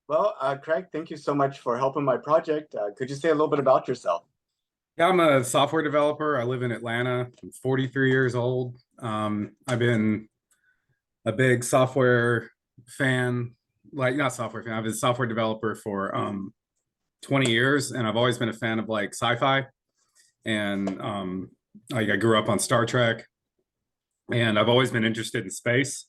Craig, thank you so much for helping my project. Could you say a little bit about yourself? Yeah, I'm a software developer. I live in Atlanta. I'm 43 years old. I've been a big software fan, like not software fan. I've been a software developer for 20 years, and I've always been a fan of like sci-fi. And I grew up on Star Trek, and I've always been interested in space.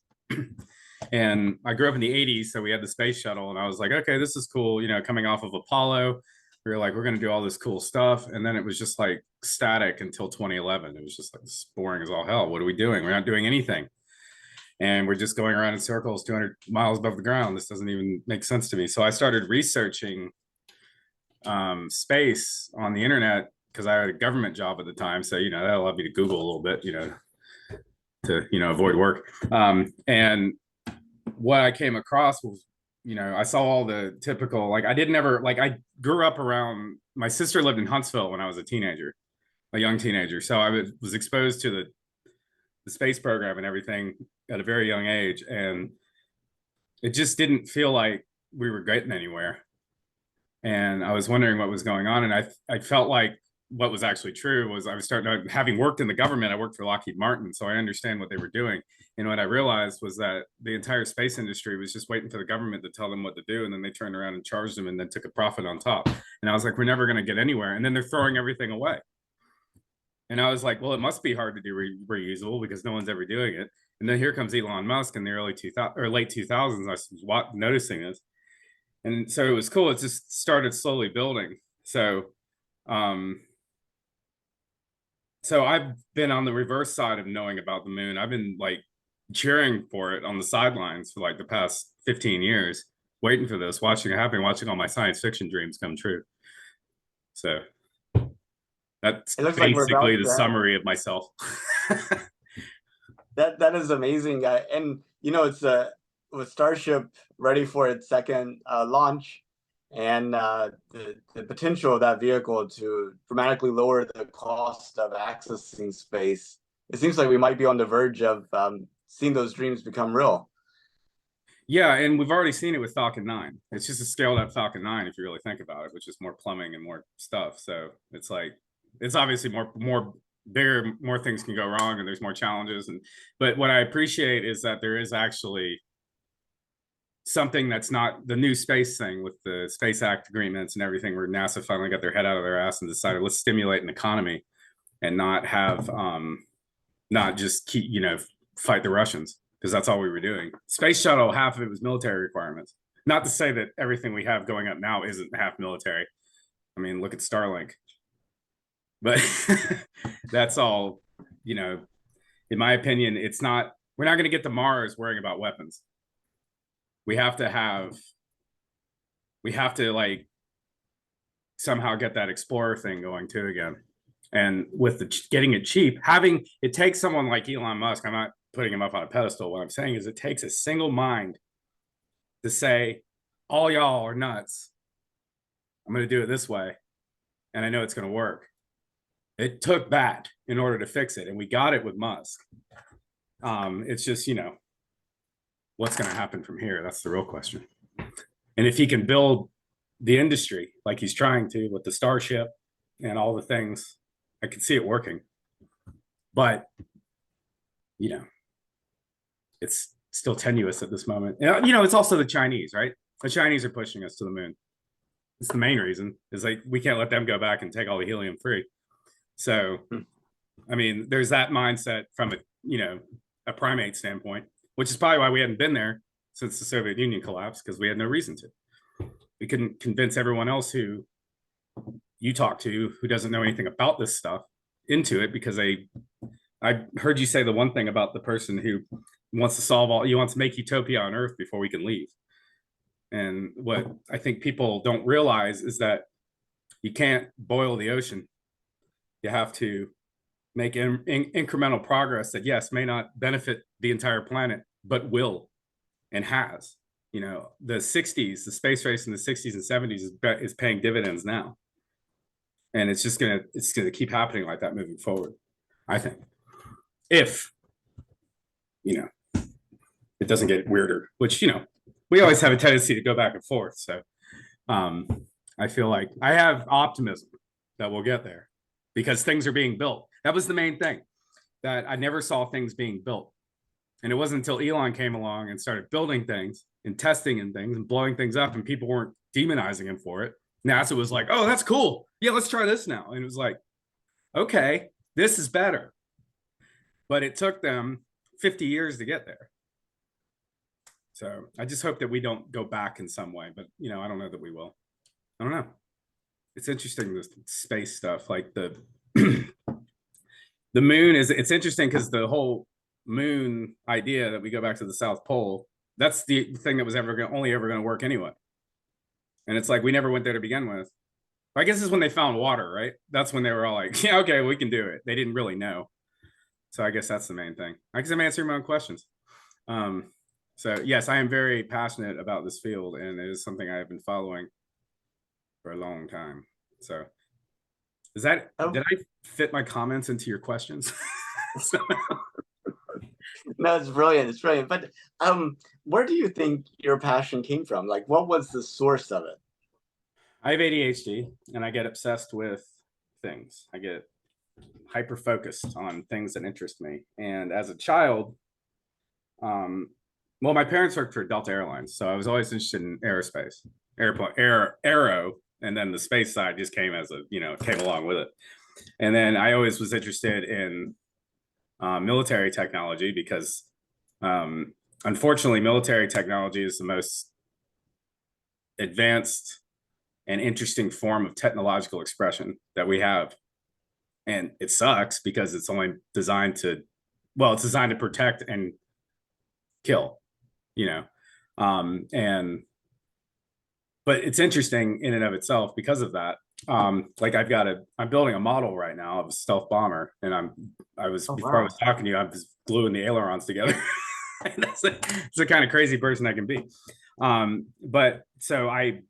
And I grew up in the 80s, so we had the space shuttle, and I was like, okay, this is cool. Coming off of Apollo, we were like, we're going to do all this cool stuff. And then it was just like static until 2011. It was just like boring as all hell. What are we doing? We're not doing anything. And we're just going around in circles 200 miles above the ground. This doesn't even make sense to me. So I started researching space on the internet because I had a government job at the time. So, that allowed me to Google a little bit, to, avoid work. And what I came across was, I saw all the typical, like, I grew up around, my sister lived in Huntsville when I was a young teenager. So I was exposed to the space program and everything at a very young age. And it just didn't feel like we were getting anywhere. And I was wondering what was going on. And I felt like what was actually true was I was having worked in the government, I worked for Lockheed Martin, so I understand what they were doing. And what I realized was that the entire space industry was just waiting for the government to tell them what to do, and then they turned around and charged them and then took a profit on top. And I was like, we're never going to get anywhere. And then they're throwing everything away. And I was like, well, it must be hard to do reusable because no one's ever doing it. And then here comes Elon Musk in the early 2000s or late 2000s. I was noticing this. And so it was cool. It just started slowly building. Um, so I've been on the reverse side of knowing about the moon. I've been like cheering for it on the sidelines for like the past 15 years, waiting for this, watching it happen, watching all my science fiction dreams come true. So that's It looks like we're basically about the to have summary of myself. that is amazing. And it's with Starship ready for its second launch, and the potential of that vehicle to dramatically lower the cost of accessing space. It seems like we might be on the verge of seeing those dreams become real. Yeah, and we've already seen it with Falcon 9. It's just a scaled up Falcon 9 if you really think about it, which is more plumbing and more stuff. So it's like it's obviously more bigger, more things can go wrong and there's more challenges. But what I appreciate is that there is actually something that's not the new space thing with the Space Act agreements and everything, where NASA finally got their head out of their ass and decided let's stimulate an economy and not have not just keep fight the Russians, because that's all we were doing. Space shuttle, half of it was military requirements. Not to say that everything we have going up now isn't half military. I mean, look at Starlink. But that's all, in my opinion, it's not, we're not going to get to Mars worrying about weapons. We have to like somehow get that Explorer thing going too again. And with getting it cheap, it takes someone like Elon Musk, I'm not putting him up on a pedestal. What I'm saying is it takes a single mind to say, all y'all are nuts. I'm going to do it this way. And I know it's going to work. It took that in order to fix it. And we got it with Musk. It's just, what's going to happen from here? That's the real question. And if he can build the industry like he's trying to with the Starship and all the things, I can see it working. But, it's still tenuous at this moment. It's also the Chinese, right? The Chinese are pushing us to the moon. It's the main reason, is like we can't let them go back and take all the helium free. So, I mean, there's that mindset from a primate standpoint, which is probably why we hadn't been there since the Soviet Union collapsed, because we had no reason to. We couldn't convince everyone else who you talk to who doesn't know anything about this stuff into it, because I heard you say the one thing about the person who wants to make utopia on Earth before we can leave. And what I think people don't realize is that you can't boil the ocean. You have to make incremental progress that, yes, may not benefit the entire planet, but will and has. The 60s, the space race in the 60s and 70s is paying dividends now. And it's gonna keep happening like that moving forward, I think. If, it doesn't get weirder, which, we always have a tendency to go back and forth. So um, I feel like I have optimism that we'll get there because things are being built. That was the main thing, that I never saw things being built. And it wasn't until Elon came along and started building things and testing and things and blowing things up, and people weren't demonizing him for it. NASA was like, oh, that's cool. Yeah, let's try this now. And it was like, okay, this is better. But it took them 50 years to get there. So I just hope that we don't go back in some way, but I don't know that we will. I don't know. It's interesting, this space stuff, like the the moon it's interesting because the whole moon idea that we go back to the South Pole, that's the thing that was only ever going to work anyway. And it's like we never went there to begin with. I guess it's when they found water, right? That's when they were all like, yeah, okay, we can do it. They didn't really know. So I guess that's the main thing. I guess I'm answering my own questions. So yes, I am very passionate about this field, and it is something I have been following for a long time. So did I fit my comments into your questions? No, it's brilliant. It's brilliant. But where do you think your passion came from? Like, what was the source of it? I have ADHD, and I get obsessed with things. I get hyper focused on things that interest me. And as a child, well, my parents worked for Delta Airlines, so I was always interested in aerospace, aero, and then the space side just came as came along with it. And then I always was interested in military technology because, unfortunately, military technology is the most advanced and interesting form of technological expression that we have. And it sucks because it's only designed to, it's designed to protect and kill, but it's interesting in and of itself because of that. Like I'm building a model right now of a stealth bomber, and before I was talking to you, I'm just gluing the ailerons together. It's the kind of crazy person I can be. But so I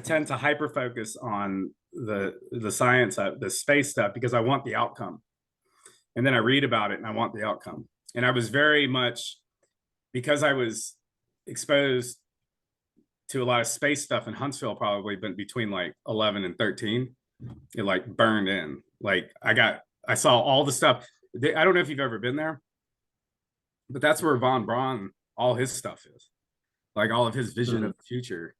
tend to hyper focus on the science, the space stuff, because I want the outcome. And then I read about it and I want the outcome. And I was very much, because I was exposed to a lot of space stuff in Huntsville, probably been between like 11 and 13, it like burned in. Like I saw all the stuff. I don't know if you've ever been there, but that's where von Braun, all his stuff is. Like all of his vision of the future,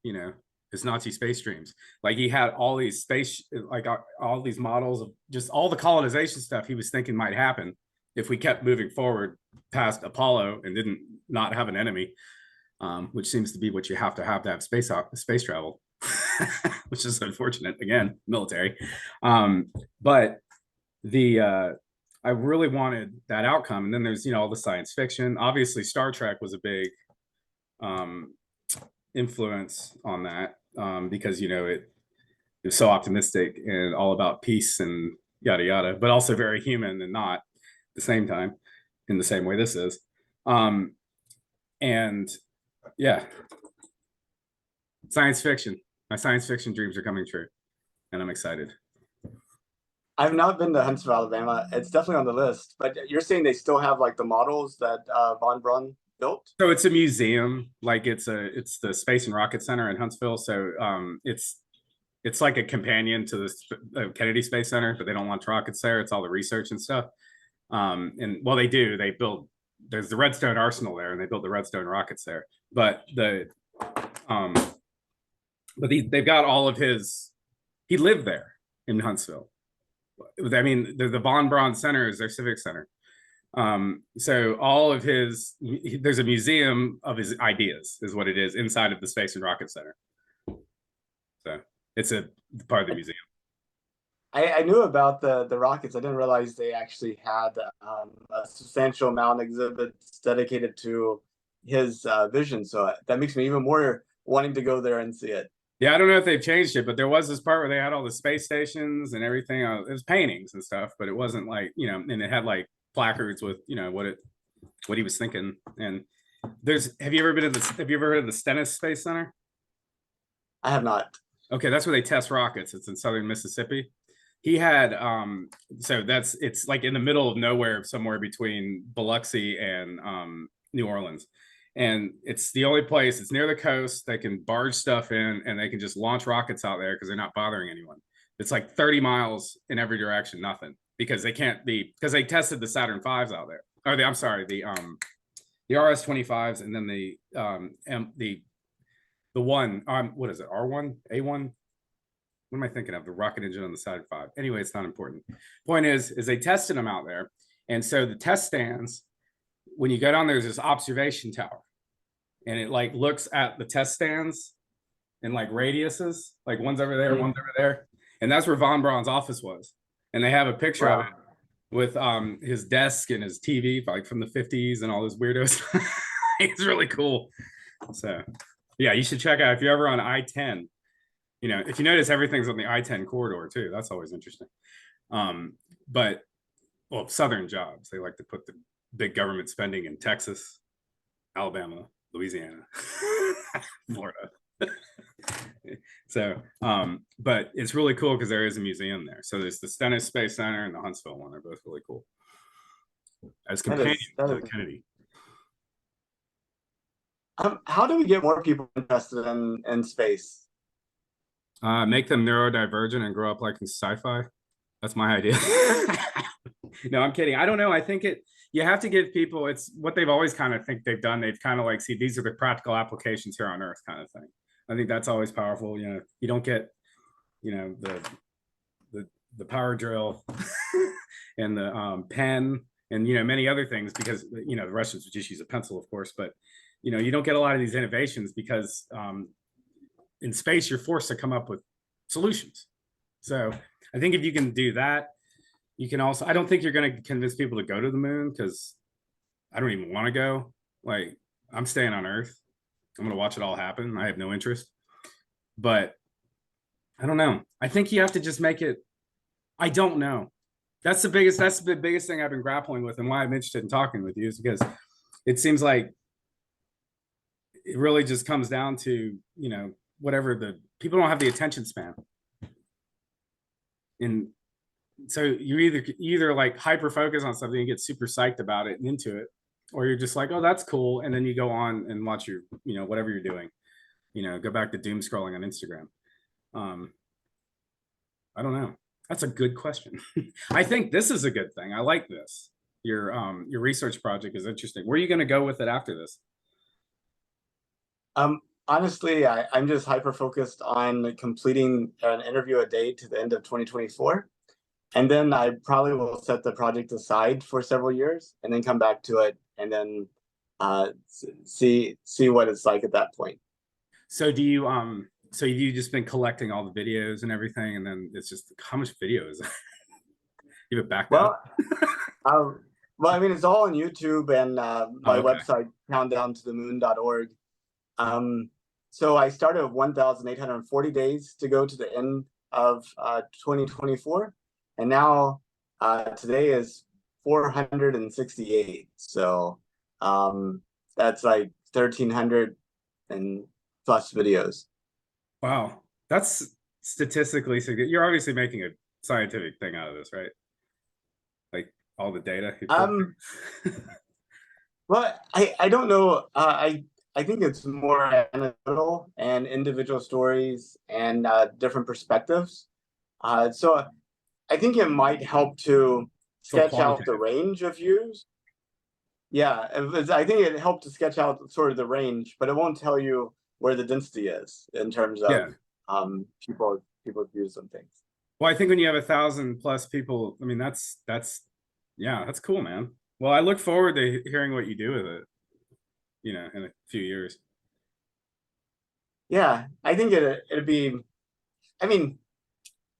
his Nazi space dreams. Like he had all these all these models of just all the colonization stuff he was thinking might happen if we kept moving forward past Apollo and didn't not have an enemy, which seems to be what you have to have space travel, which is unfortunate. Again, military. But I really wanted that outcome. And then there's all the science fiction. Obviously, Star Trek was a big influence on that, because it was so optimistic and all about peace and yada yada, but also very human and not at the same time, in the same way this is. And yeah, science fiction. My science fiction dreams are coming true, and I'm excited. I've not been to Huntsville, Alabama. It's definitely on the list, but you're saying they still have like the models that von Braun built? So it's a museum, like it's the Space and Rocket Center in Huntsville. So it's like a companion to the Kennedy Space Center, but they don't launch rockets there. It's all the research and stuff. And well, they do. They build. There's the Redstone Arsenal there, and they built the Redstone rockets there. But they've got all of his. He lived there in Huntsville. I mean, the von Braun Center is their civic center. So all of there's a museum of his ideas, is what it is, inside of the Space and Rocket Center. So it's a part of the museum. I knew about the rockets. I didn't realize they actually had a substantial amount of exhibits dedicated to his vision. So that makes me even more wanting to go there and see it. Yeah, I don't know if they've changed it, but there was this part where they had all the space stations and everything. It was paintings and stuff, but it wasn't like, and it had like placards with, what he was thinking. And have you ever heard of the Stennis Space Center? I have not. Okay, that's where they test rockets. It's in southern Mississippi. He had so it's like in the middle of nowhere, somewhere between Biloxi and New Orleans. And it's the only place, it's near the coast. They can barge stuff in and they can just launch rockets out there because they're not bothering anyone. It's like 30 miles in every direction, nothing, because they can't be, because they tested the Saturn V's out there. Or I'm sorry, the RS-25s, and then the one, what is it, R1, A1? What am I thinking of? The rocket engine on the Saturn V. Anyway, it's not important. Point is they tested them out there. And so the test stands, when you go down, there's this observation tower, and it like looks at the test stands in like radiuses, like one's over there, one's over there. And that's where von Braun's office was. And they have a picture of it with his desk and his TV, like from the 50s and all those weirdos. It's really cool. So yeah, you should check out if you're ever on I-10. You know, if you notice, everything's on the I-10 corridor too. That's always interesting. But well, Southern jobs, they like to put the big government spending in Texas, Alabama, Louisiana, Florida. So, but it's really cool because there is a museum there. So there's the Stennis Space Center and the Huntsville one. They're both really cool as companions to the Kennedy. How do we get more people interested in space? Make them neurodivergent and grow up like in sci-fi. That's my idea. No, I'm kidding. I don't know. I think you have to give people, it's what they've always kind of think they've done. They've kind of like, see, these are the practical applications here on Earth kind of thing. I think that's always powerful. You know, you don't get, you know, the power drill and the pen and, you know, many other things because, you know, the Russians would just use a pencil, of course, but, you know, you don't get a lot of these innovations because in space, you're forced to come up with solutions. So I think if you can do that, you can also, I don't think you're going to convince people to go to the moon because I don't even want to go. Like, I'm staying on Earth. I'm going to watch it all happen. I have no interest. But I don't know. I think you have to just make it, I don't know. That's the biggest thing I've been grappling with, and why I'm interested in talking with you is because it seems like it really just comes down to, you know, whatever the people don't have the attention span. And so you either like hyper focus on something and get super psyched about it and into it, or you're just like, oh, that's cool. And then you go on and watch your, you know, whatever you're doing, you know, go back to doom scrolling on Instagram. I don't know. That's a good question. I think this is a good thing. I like this. Your research project is interesting. Where are you going to go with it after this? Honestly, I'm just hyper focused on completing an interview a day to the end of 2024. And then I probably will set the project aside for several years and then come back to it and then see what it's like at that point. So do you so you just been collecting all the videos and everything, and then it's just how much video is that? You have it backed up? Well, I mean, it's all on YouTube and my website, countdowntothemoon.org. So I started with 1,840 days to go to the end of 2024. And now today is 468. So that's like 1,300 and plus videos. Wow. That's statistically significant. You're obviously making a scientific thing out of this, right? Like all the data. Well, I don't know. I think it's more anecdotal and individual stories and different perspectives. So I think it might help to sketch out the range of views. Yeah, I think it helped to sketch out sort of the range, but it won't tell you where the density is in terms of people's views on things. Well, I think when you have 1,000 plus people, I mean, that's cool, man. Well, I look forward to hearing what you do with it, you know, in a few years. Yeah, I think it'd be, I mean,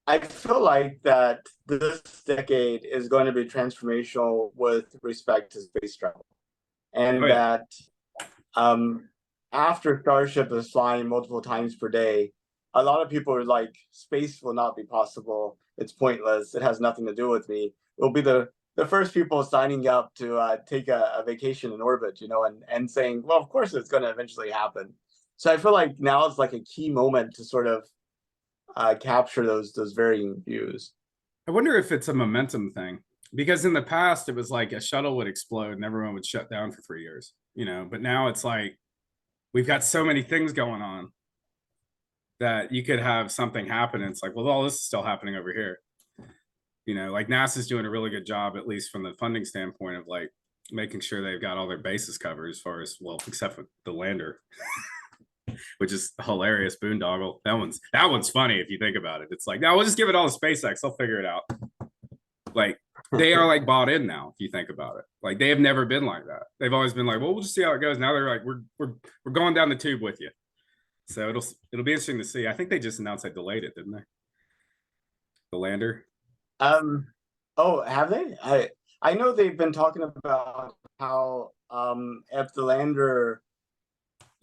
I feel like that this decade is going to be transformational with respect to space travel. And that after Starship is flying multiple times per day, a lot of people are like, space will not be possible. It's pointless. It has nothing to do with me. It'll be the first people signing up to take a vacation in orbit, you know, and saying, well, of course it's going to eventually happen. So I feel like now is like a key moment to sort of capture those varying views. I wonder if it's a momentum thing. because in the past it was like a shuttle would explode and everyone would shut down for 3 years, you know, but now it's like we've got so many things going on that you could have something happen and it's like, well, all this is still happening over here. You know, like NASA's doing a really good job, at least from the funding standpoint, of like making sure they've got all their bases covered as far as, well, except for the lander, which is hilarious. Boondoggle. That one's funny if you think about it. It's like, no, we'll just give it all to SpaceX. They'll figure it out. Like they are like bought in now, if you think about it. Like they have never been like that. They've always been like, well, we'll just see how it goes. Now they're like, we're going down the tube with you. So it'll be interesting to see. I think they just announced they delayed it, didn't they? The lander. Oh, have they? I know they've been talking about how if the lander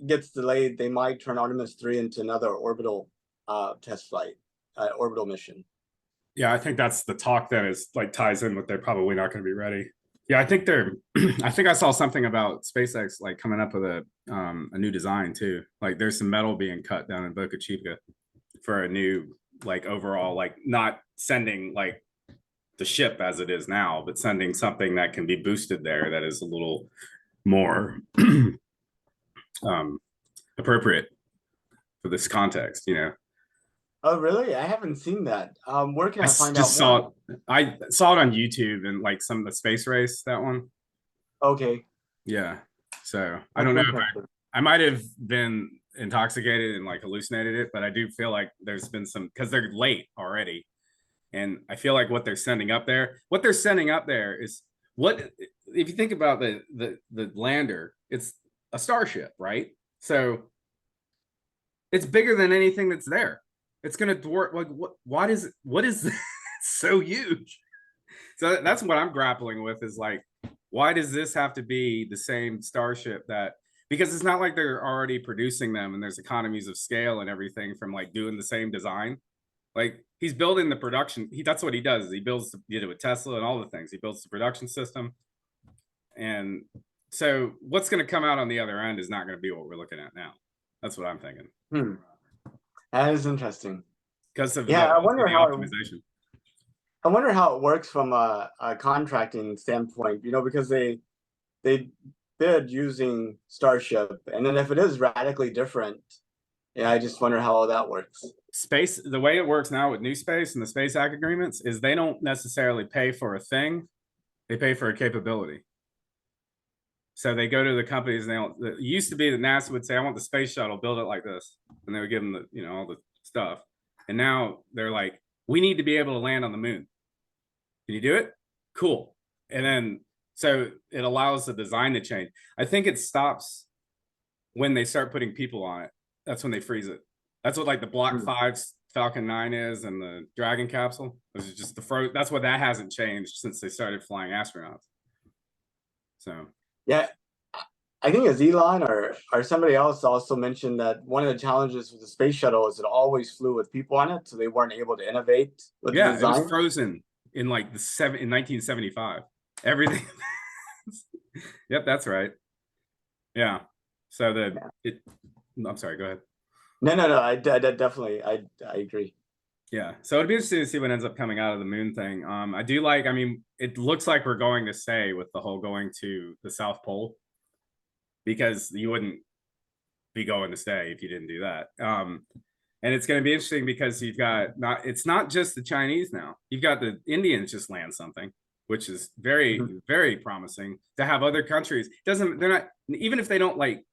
gets delayed, they might turn Artemis 3 into another orbital test flight, orbital mission. Yeah, I think that's the talk that is like ties in with they're probably not going to be ready. Yeah, I think they're I think I saw something about SpaceX like coming up with a new design too. Like there's some metal being cut down in Boca Chica for a new like overall, like not sending like the ship as it is now, but sending something that can be boosted there that is a little more appropriate for this context, you know. Oh, really? I haven't seen that. Where can I find just out more? I saw it on YouTube and like some of the space race, that one. Okay. Yeah. So I don't know if I might have been intoxicated and like hallucinated it, but I do feel like there's been some, because they're late already. And I feel like what they're sending up there is what, if you think about the lander, it's a starship, right? So it's bigger than anything that's there. It's gonna dwarf, like what is so huge? So that's what I'm grappling with, is like, why does this have to be the same starship? That, because it's not like they're already producing them and there's economies of scale and everything from like doing the same design. Like he's building the production. That's what he does. He builds, you know, with Tesla and all the things. He builds the production system. And so what's going to come out on the other end is not going to be what we're looking at now. That's what I'm thinking. That is interesting. Because of I wonder how optimization. I wonder how it works from a contracting standpoint, you know, because they bid using Starship, and then if it is radically different, yeah, I just wonder how all that works. Space, the way it works now with New Space and the Space Act agreements is they don't necessarily pay for a thing, they pay for a capability. So they go to the companies and they don't, it used to be that NASA would say, I want the space shuttle, build it like this. And they would give them the, you know, all the stuff. And now they're like, we need to be able to land on the moon. Can you do it? Cool. And then, so it allows the design to change. I think it stops when they start putting people on it. That's when they freeze it. That's what like the Block 5 Falcon 9 is, and the Dragon capsule. This is just the that's what that hasn't changed since they started flying astronauts. So yeah, I think it's Elon or somebody else also mentioned that one of the challenges with the space shuttle is it always flew with people on it, so they weren't able to innovate with the design. It was frozen in like in 1975. Everything. Yep, that's right. Yeah. So I'm sorry, go ahead. No. I definitely I agree. Yeah. So it'd be interesting to see what ends up coming out of the moon thing. I do like, I mean, it looks like we're going to stay with the whole going to the South Pole, because you wouldn't be going to stay if you didn't do that. And it's going to be interesting because you've got it's not just the Chinese now. You've got the Indians just land something, which is very, very promising. To have other countries, they're not, even if they don't like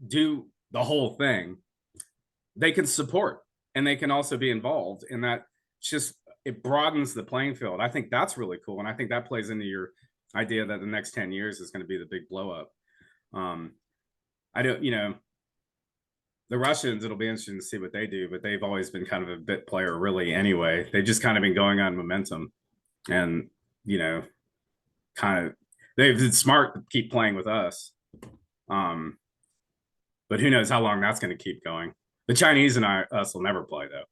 do the whole thing, they can support and they can also be involved in that. Just, it broadens the playing field. I think that's really cool. And I think that plays into your idea that the next 10 years is going to be the big blow up. I don't, you know, the Russians, it'll be interesting to see what they do, but they've always been kind of a bit player really anyway. They've just kind of been going on momentum, and, you know, kind of, they've been smart to keep playing with us. But who knows how long that's going to keep going. The Chinese and us will never play though,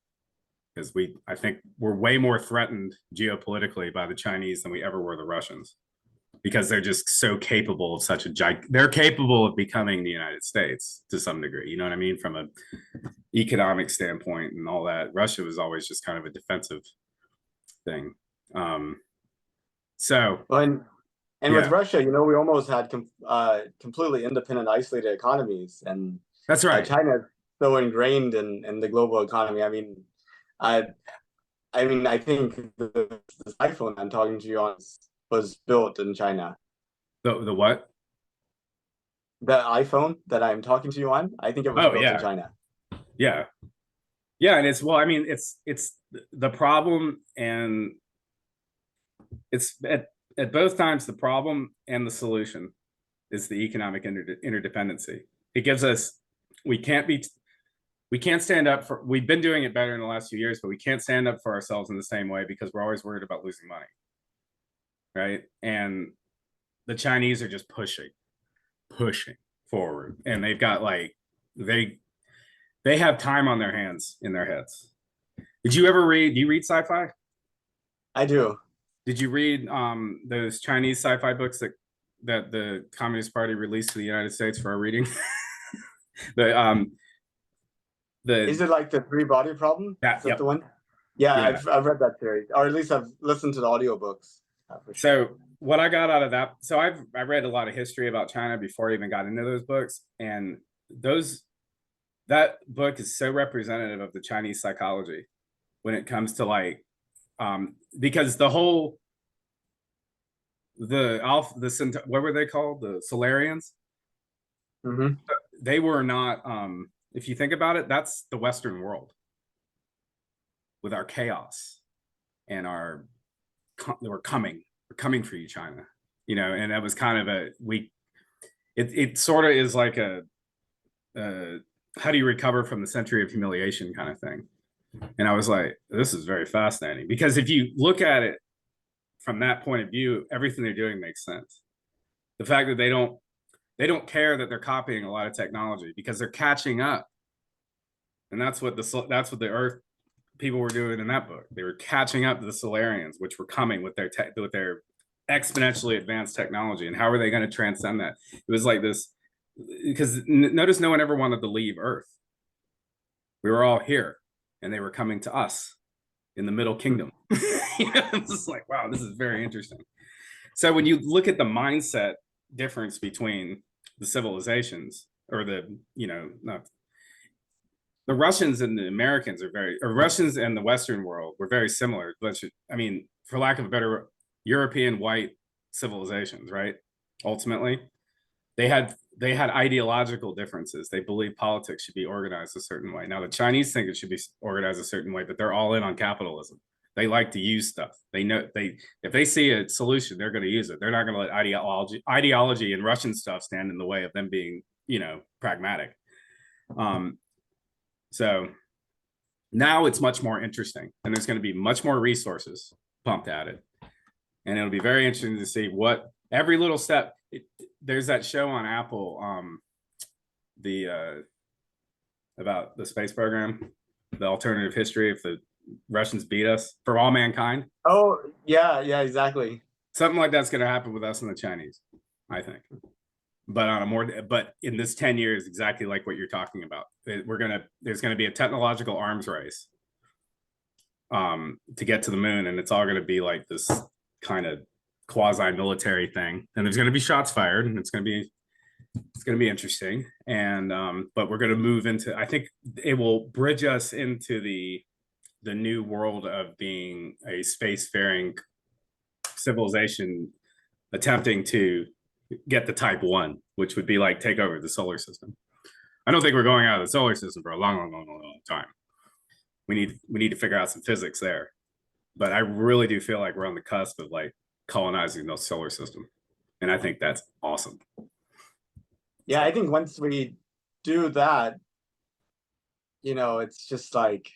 because I think we're way more threatened geopolitically by the Chinese than we ever were the Russians, because they're just so capable of they're capable of becoming the United States to some degree. You know what I mean? From an economic standpoint and all that. Russia was always just kind of a defensive thing. So And with yeah, Russia, we almost had completely independent, isolated economies, and that's right. China is so ingrained in the global economy. I I think this iPhone I'm talking to you on was built in China. The what? The iPhone that I'm talking to you on, I think it was Oh built in yeah, China. yeah, yeah. And it's, well, I mean, it's the problem, and it's at both times the problem and the solution is the economic interdependency. It gives us, we can't be we can't stand up for, we've been doing it better in the last few years, but we can't stand up for ourselves in the same way because we're always worried about losing money, right? And the Chinese are just pushing forward, and they've got like, they have time on their hands, in their heads. Did you ever read, do you read sci-fi? I do. Did you read those Chinese sci-fi books that the Communist Party released to the United States for our reading? the Is the it like the three body problem? that Is that the Yep. one? Yeah, Yeah. I've read that series, or at least I've listened to the audiobooks, for sure. So what I got out of that, so I read a lot of history about China before I even got into those books, and that book is so representative of the Chinese psychology when it comes to like, because the whole, what were they called, the Solarians? Hmm. They were not, if you think about it, that's the Western world with our chaos and we're coming for you, China, and that was kind of it sort of is like a how do you recover from the century of humiliation kind of thing. And I was like, this is very fascinating, because if you look at it from that point of view, everything they're doing makes sense. The fact that they don't care that they're copying a lot of technology because they're catching up. And that's what the Earth people were doing in that book. They were catching up to the Solarians, which were coming with their exponentially advanced technology. And how are they going to transcend that? It was like this, because notice no one ever wanted to leave Earth. We were all here, and they were coming to us in the Middle Kingdom. It's just like, wow, this is very interesting. So when you look at the mindset difference between the civilizations, or not the Russians and the Americans or Russians and the Western world were very similar. But I mean, for lack of a better, European white civilizations, right? Ultimately, they had ideological differences. They believe politics should be organized a certain way. Now the Chinese think it should be organized a certain way, but they're all in on capitalism. They like to use stuff. They know if they see a solution, they're going to use it. They're not going to let ideology and Russian stuff stand in the way of them being, pragmatic. So now it's much more interesting, and there's going to be much more resources pumped at it. And it'll be very interesting to see what every little step. There's that show on Apple, about the space program, the alternative history if the Russians beat us, for all mankind. Oh, yeah, exactly. Something like that's going to happen with us and the Chinese, I think. But in this 10 years, exactly like what you're talking about, there's going to be a technological arms race to get to the moon, and it's all going to be like this kind of quasi-military thing, and there's going to be shots fired, and it's going to be interesting. And but we're going to move into, I think it will bridge us into the new world of being a spacefaring civilization attempting to get the type 1, which would be like take over the solar system. I don't think we're going out of the solar system for a long time. We need to figure out some physics there. But I really do feel like we're on the cusp of like colonizing the solar system. And I think that's awesome. Yeah, I think once we do that, it's just like,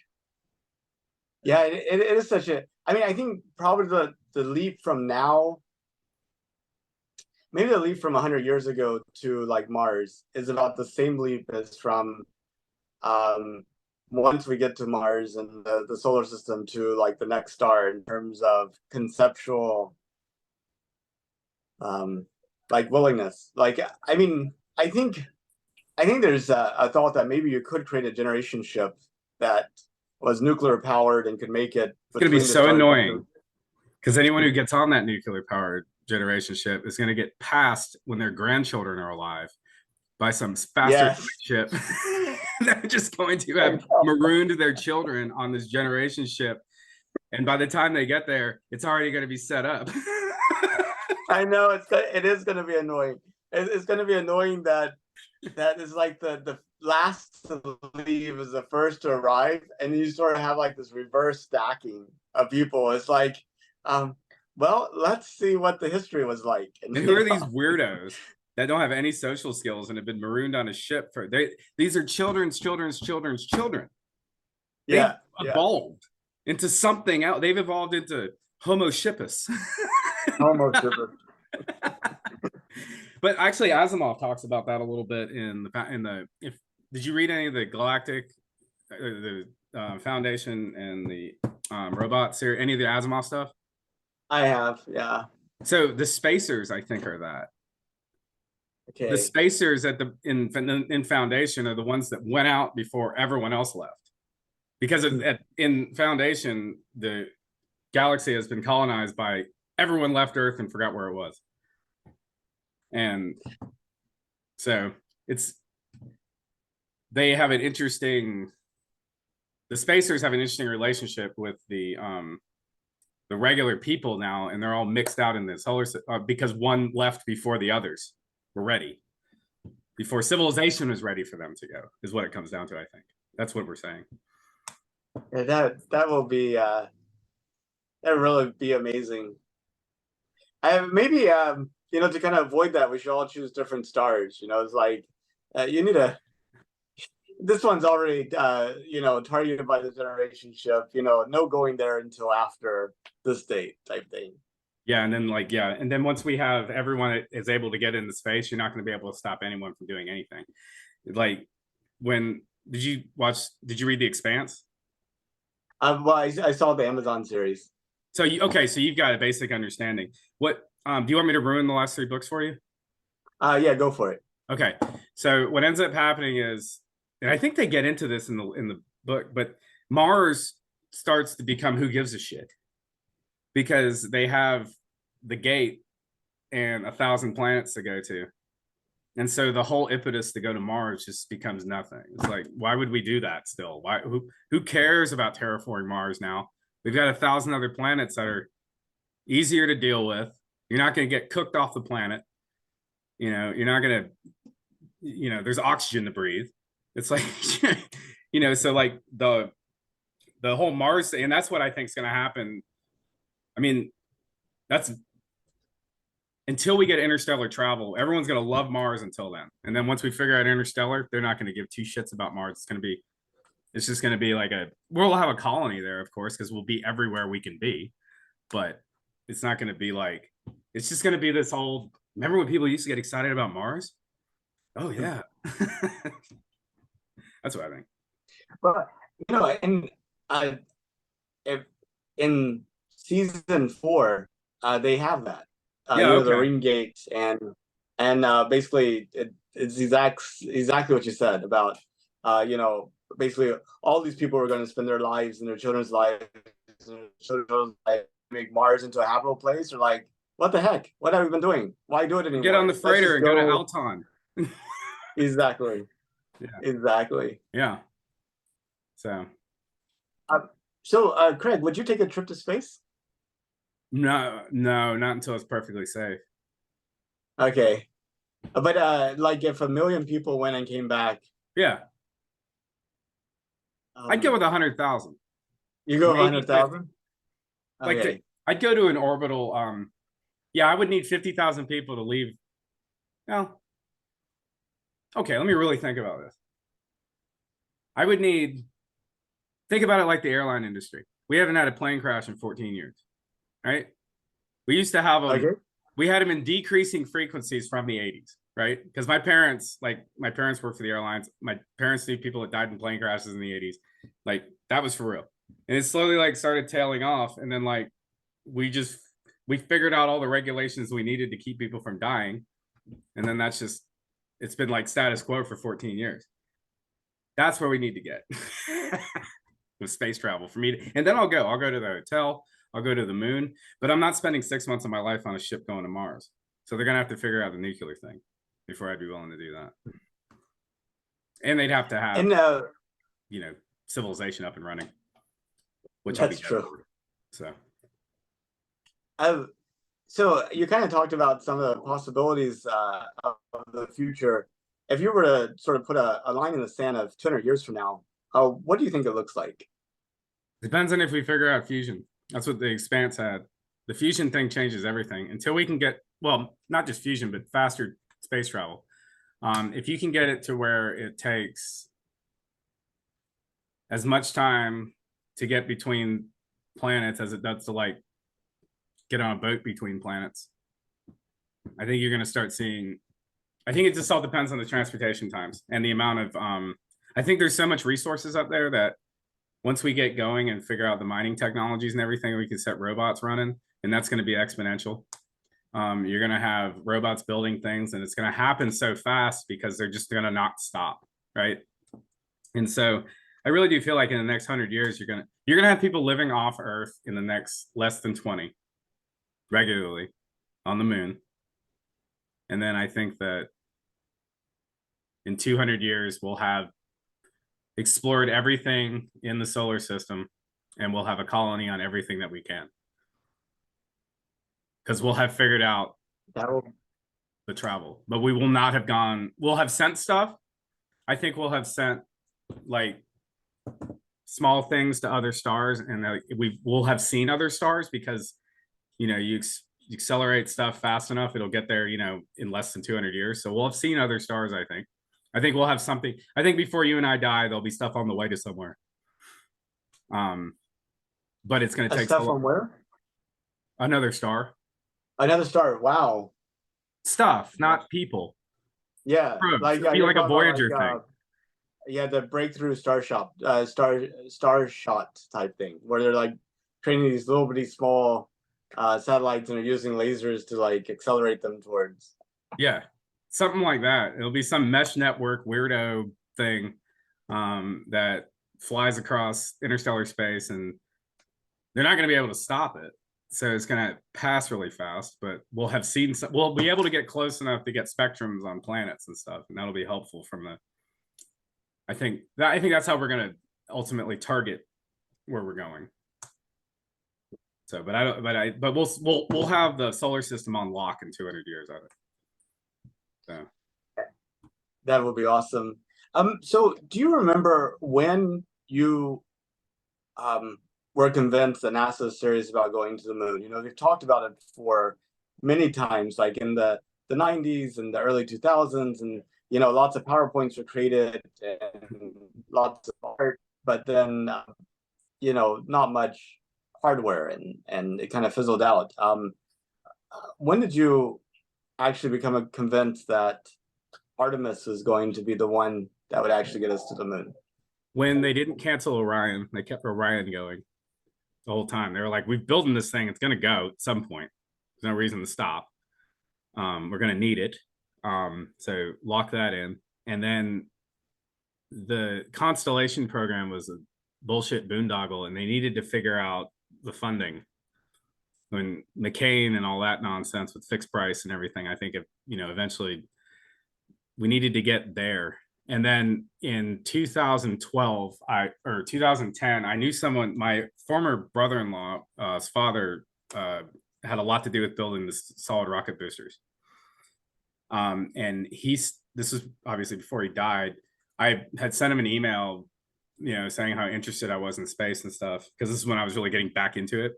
yeah, it is such a, I think probably the leap from now, maybe the leap from 100 years ago to like Mars is about the same leap as from once we get to Mars and the solar system to like the next star, in terms of conceptual like willingness. Like, I think there's a thought that maybe you could create a generation ship that was nuclear powered and could make it It's going to be so annoying Because anyone who gets on that nuclear powered generation ship is going to get passed when their grandchildren are alive by some faster Yes. ship. They're just going to have marooned their children on this generation ship. And by the time they get there, it's already going to be set up. I know it is going to be annoying. It's going to be annoying that is like the last to leave is the first to arrive, and you sort of have like this reverse stacking of people. It's like, well, let's see what the history was like. And who are these weirdos that don't have any social skills and have been marooned on a ship for these are children's children. They've evolved into something else. They've evolved into Homo shippus. Homo shippus. But actually, Asimov talks about that a little bit in the. Did you read any of the Galactic, the Foundation and the robot series? Any of the Asimov stuff? I have, yeah. So the spacers, I think, are that. Okay. The spacers in Foundation are the ones that went out before everyone else left, because in Foundation the galaxy has been colonized by everyone left Earth and forgot where it was, and so they have an interesting. The spacers have an interesting relationship with the regular people now, and they're all mixed out in this solar because one left before the others were ready, before civilization was ready for them to go, is what it comes down to. I think that's what we're saying. Yeah, that will be that really be amazing. Maybe to kind of avoid that, we should all choose different stars. It's like you need to. This one's already targeted by the generation ship. No going there until after this date type thing. Yeah, and then once we have everyone is able to get into space, you're not going to be able to stop anyone from doing anything. Like, did you read The Expanse? Well, I saw the Amazon series. So you've got a basic understanding. What do you want me to ruin the last 3 books for you? Yeah, go for it. Okay, so what ends up happening is, and I think they get into this in the book, but Mars starts to become who gives a shit, because they have the gate and 1,000 planets to go to. And so the whole impetus to go to Mars just becomes nothing. It's like, why would we do that still? Who cares about terraforming Mars now? We've got 1,000 other planets that are easier to deal with. You're not going to get cooked off the planet. You're not going to, there's oxygen to breathe. It's like, so like the whole Mars thing, and that's what I think is going to happen. I mean, that's until we get interstellar travel, everyone's going to love Mars until then. And then once we figure out interstellar, they're not going to give 2 shits about Mars. It's just going to be like we'll have a colony there, of course, because we'll be everywhere we can be. But it's not going to be like, it's just going to be this old, remember when people used to get excited about Mars? Oh, yeah. That's what I think. But, in season 4, they have that. The ring gates and basically it's exactly what you said about basically all these people are going to spend their lives and their children's lives make Mars into a habitable place. Or like, what the heck? What have we been doing? Why do it anymore? Get on the freighter and go to Alton. Exactly. Yeah. Exactly. Yeah. So Craig, would you take a trip to space? No, not until it's perfectly safe. Okay. But like if 1 million people went and came back. Yeah. I'd go with 100,000. You go with 100,000? Like I'd go to an orbital. I would need 50,000 people to leave. No. Okay, let me really think about this. I would think about it like the airline industry. We haven't had a plane crash in 14 years. Right? We used to have them. Okay. We had them in decreasing frequencies from the 80s, right? Because my parents worked for the airlines. My parents knew people that died in plane crashes in the 80s. Like, that was for real. And it slowly started tailing off. And then we figured out all the regulations we needed to keep people from dying. And then it's been status quo for 14 years. That's where we need to get with space travel for me. And then I'll go to the hotel. I'll go to the moon, but I'm not spending 6 months of my life on a ship going to Mars. So they're gonna have to figure out the nuclear thing before I'd be willing to do that. And they'd have to have, And civilization up and running, which that's true. for. So so you kind of talked about some of the possibilities of the future. If you were to sort of put a line in the sand of 200 years from now, what do you think it looks like? depends on if we figure out fusion. That's what the Expanse had. The fusion thing changes everything until we can get, well, not just fusion, but faster space travel. If you can get it to where it takes as much time to get between planets as it does to like get on a boat between planets, I think you're going to start seeing, I think it just all depends on the transportation times and the amount of, I think there's so much resources up there that once we get going and figure out the mining technologies and everything, we can set robots running, and that's going to be exponential. You're going to have robots building things, and it's going to happen so fast because they're just going to not stop, right? And so I really do feel like in the next 100 years, you're gonna have people living off Earth in the next less than 20 regularly on the moon. And then I think that in 200 years, we'll have explored everything in the solar system, and we'll have a colony on everything that we can. Because we'll have figured out the travel, but we will not have gone, we'll have sent stuff. I think we'll have sent like small things to other stars, and we'll have seen other stars because, you accelerate stuff fast enough, it'll get there, in less than 200 years. So we'll have seen other stars, I think. I think we'll have something. I think before you and I die, there'll be stuff on the way to somewhere. But it's going to take stuff from where? Another star. Another star. Wow. Stuff, not people. Yeah, like be like a Voyager thing. Yeah, the breakthrough star shot type thing, where they're like training these little bitty small satellites and are using lasers to like accelerate them towards. Yeah. Something like that. It'll be some mesh network weirdo thing that flies across interstellar space, and they're not going to be able to stop it. So it's going to pass really fast, but we'll have seen we'll be able to get close enough to get spectrums on planets and stuff, and that'll be helpful from the. I think that's how we're going to ultimately target where we're going. So, but we'll have the solar system on lock in 200 years of it. So that would be awesome. So do you remember when you were convinced that NASA is serious about going to the moon? They've talked about it for many times, like in the 90s and the early 2000s, and lots of PowerPoints were created and lots of art, but then not much hardware, and it kind of fizzled out. When did you actually become convinced that Artemis is going to be the one that would actually get us to the moon? When they didn't cancel Orion, they kept Orion going the whole time. They were like, we're building this thing, it's going to go at some point. There's no reason to stop. We're going to need it. So lock that in. And then the Constellation program was a bullshit boondoggle, and they needed to figure out the funding. When McCain and all that nonsense with fixed price and everything, I think eventually we needed to get there. And then in 2012 or 2010, I knew someone, my former brother-in-law's father had a lot to do with building the solid rocket boosters. And this was obviously before he died. I had sent him an email, saying how interested I was in space and stuff, because this is when I was really getting back into it.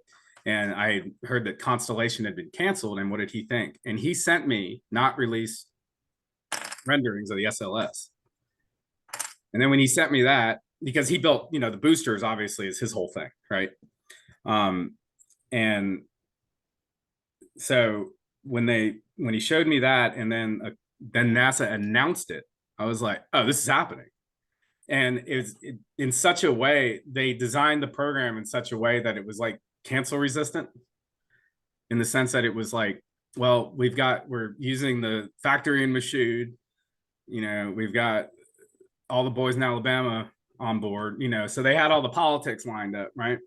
And I heard that Constellation had been canceled, and what did he think? And he sent me not released renderings of the SLS. And then when he sent me that, because he built, the boosters obviously is his whole thing, right? And so when he showed me that, and then NASA announced it, I was like, oh, this is happening. And in such a way, they designed the program in such a way that it was like cancel resistant, in the sense that it was like, well, we're using the factory in Michoud, we've got all the boys in Alabama on board, so they had all the politics lined up, right?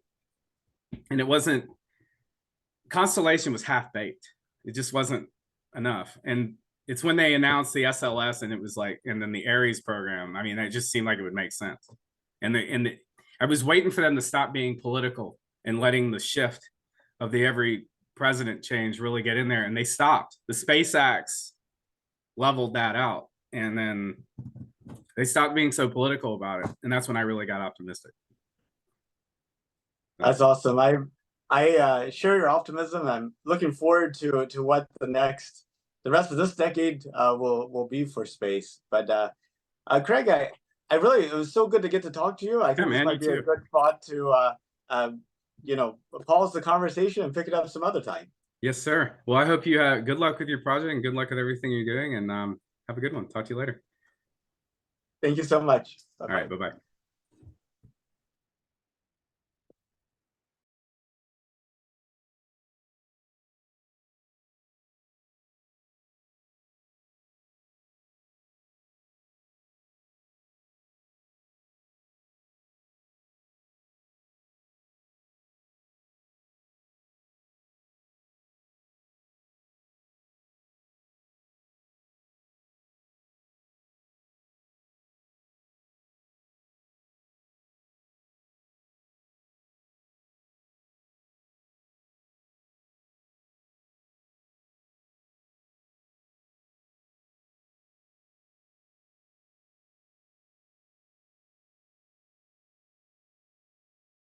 And it wasn't Constellation was half baked. It just wasn't enough. And it's when they announced the SLS and it was like, and then the Ares program. I mean, it just seemed like it would make sense. I was waiting for them to stop being political and letting the shift of the every president change really get in there. And they stopped. The Space Acts leveled that out. And then they stopped being so political about it. And that's when I really got optimistic. That's awesome. I share your optimism. I'm looking forward to what the rest of this decade will be for space. But Craig, I really, it was so good to get to talk to you. I think this might be a good spot to pause the conversation and pick it up some other time. Yes, sir. Well, I hope you have good luck with your project and good luck with everything you're doing, and have a good one. Talk to you later. Thank you so much. All right. Bye-bye.